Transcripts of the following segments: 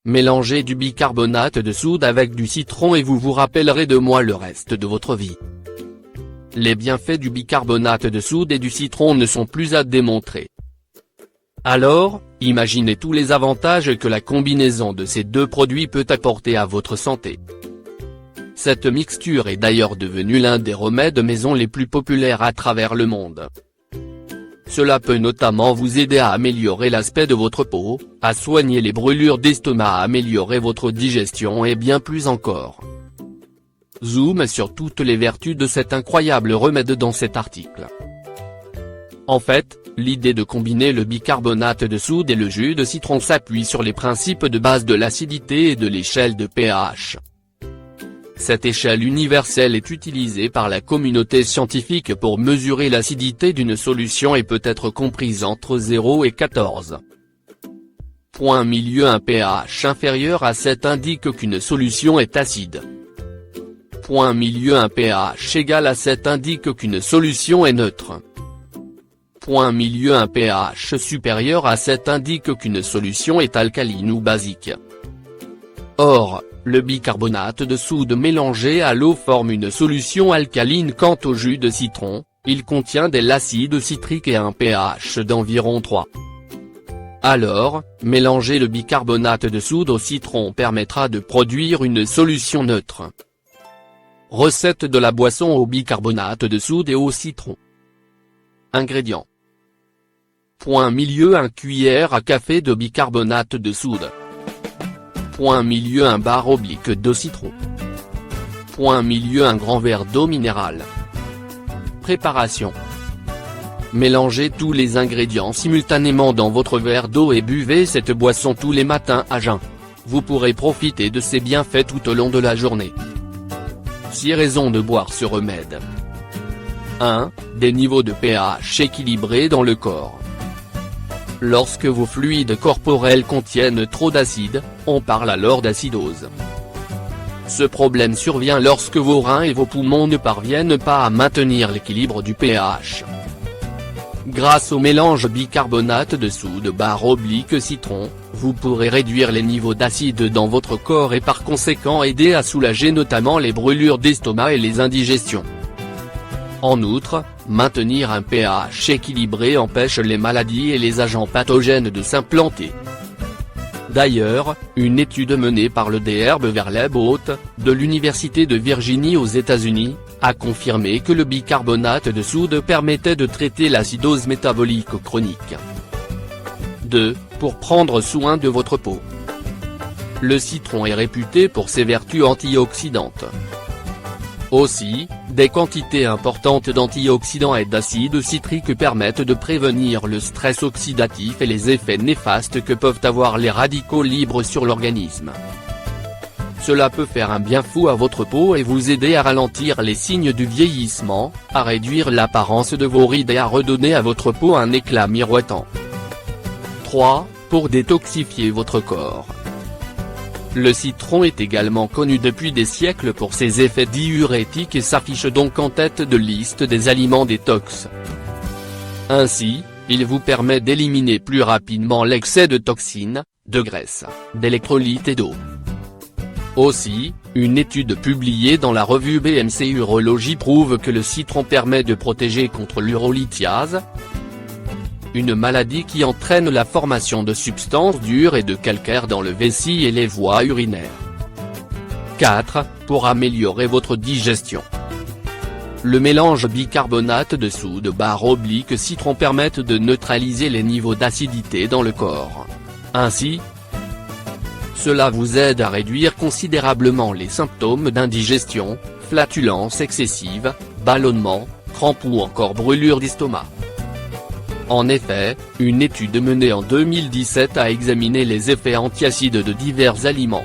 Mélangez du bicarbonate de soude avec du citron et vous vous rappellerez de moi le reste de votre vie. Les bienfaits du bicarbonate de soude et du citron ne sont plus à démontrer. Alors, imaginez tous les avantages que la combinaison de ces deux produits peut apporter à votre santé. Cette mixture est d'ailleurs devenue l'un des remèdes maison les plus populaires à travers le monde. Cela peut notamment vous aider à améliorer l'aspect de votre peau, à soigner les brûlures d'estomac, à améliorer votre digestion et bien plus encore. Zoom sur toutes les vertus de cet incroyable remède dans cet article. En fait, l'idée de combiner le bicarbonate de soude et le jus de citron s'appuie sur les principes de base de l'acidité et de l'échelle de pH. Cette échelle universelle est utilisée par la communauté scientifique pour mesurer l'acidité d'une solution et peut être comprise entre 0 et 14. Point milieu. Un pH inférieur à 7 indique qu'une solution est acide. Point milieu. Un pH égal à 7 indique qu'une solution est neutre. Point milieu. Un pH supérieur à 7 indique qu'une solution est alcaline ou basique. Or, le bicarbonate de soude mélangé à l'eau forme une solution alcaline. Quant au jus de citron, il contient de l'acide citrique et un pH d'environ 3. Alors, mélanger le bicarbonate de soude au citron permettra de produire une solution neutre. Recette de la boisson au bicarbonate de soude et au citron. Ingrédients. Point milieu. 1 cuillère à café de bicarbonate de soude. Point milieu. 1 bar oblique d'eau citron. Point milieu. 1 grand verre d'eau minérale. Préparation. Mélangez tous les ingrédients simultanément dans votre verre d'eau et buvez cette boisson tous les matins à jeun. Vous pourrez profiter de ses bienfaits tout au long de la journée. 6 raisons de boire ce remède. 1. Des niveaux de pH équilibrés dans le corps. Lorsque vos fluides corporels contiennent trop d'acide, on parle alors d'acidose. Ce problème survient lorsque vos reins et vos poumons ne parviennent pas à maintenir l'équilibre du pH. Grâce au mélange bicarbonate de soude / citron, vous pourrez réduire les niveaux d'acide dans votre corps et par conséquent aider à soulager notamment les brûlures d'estomac et les indigestions. En outre, maintenir un pH équilibré empêche les maladies et les agents pathogènes de s'implanter. D'ailleurs, une étude menée par le Dr Verleboot, de l'Université de Virginie aux États-Unis, a confirmé que le bicarbonate de soude permettait de traiter l'acidose métabolique chronique. 2. Pour prendre soin de votre peau. Le citron est réputé pour ses vertus antioxydantes. Aussi, des quantités importantes d'antioxydants et d'acide citrique permettent de prévenir le stress oxydatif et les effets néfastes que peuvent avoir les radicaux libres sur l'organisme. Cela peut faire un bien fou à votre peau et vous aider à ralentir les signes du vieillissement, à réduire l'apparence de vos rides et à redonner à votre peau un éclat miroitant. 3. Pour détoxifier votre corps. Le citron est également connu depuis des siècles pour ses effets diurétiques et s'affiche donc en tête de liste des aliments détox. Ainsi, il vous permet d'éliminer plus rapidement l'excès de toxines, de graisse, d'électrolytes et d'eau. Aussi, une étude publiée dans la revue BMC Urologie prouve que le citron permet de protéger contre l'urolithiase, une maladie qui entraîne la formation de substances dures et de calcaire dans le vessie et les voies urinaires. 4. Pour améliorer votre digestion. Le mélange bicarbonate de soude / citron permet de neutraliser les niveaux d'acidité dans le corps. Ainsi, cela vous aide à réduire considérablement les symptômes d'indigestion, flatulence excessive, ballonnement, crampes ou encore brûlure d'estomac. En effet, une étude menée en 2017 a examiné les effets antiacides de divers aliments.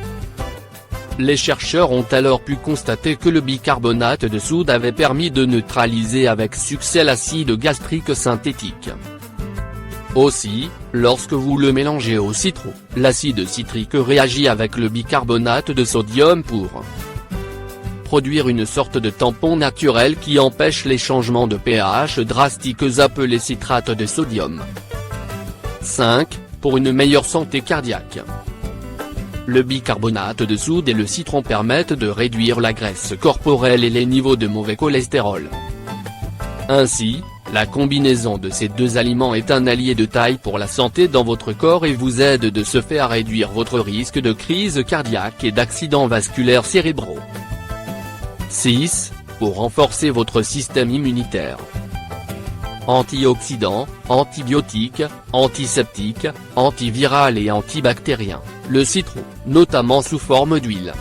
Les chercheurs ont alors pu constater que le bicarbonate de soude avait permis de neutraliser avec succès l'acide gastrique synthétique. Aussi, lorsque vous le mélangez au citron, l'acide citrique réagit avec le bicarbonate de sodium pour produire une sorte de tampon naturel qui empêche les changements de pH drastiques appelés citrate de sodium. 5. Pour une meilleure santé cardiaque. Le bicarbonate de soude et le citron permettent de réduire la graisse corporelle et les niveaux de mauvais cholestérol. Ainsi, la combinaison de ces deux aliments est un allié de taille pour la santé dans votre corps et vous aide de ce fait à réduire votre risque de crise cardiaque et d'accidents vasculaires cérébraux. 6. Pour renforcer votre système immunitaire. Antioxydant, antibiotique, antiseptique, antiviral et antibactérien, le citron, notamment sous forme d'huile,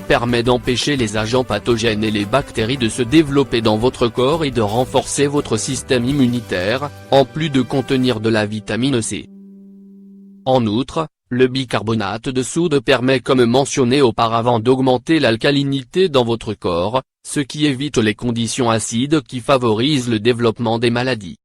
permet d'empêcher les agents pathogènes et les bactéries de se développer dans votre corps et de renforcer votre système immunitaire, en plus de contenir de la vitamine C. En outre, le bicarbonate de soude permet comme mentionné auparavant d'augmenter l'alcalinité dans votre corps, ce qui évite les conditions acides qui favorisent le développement des maladies.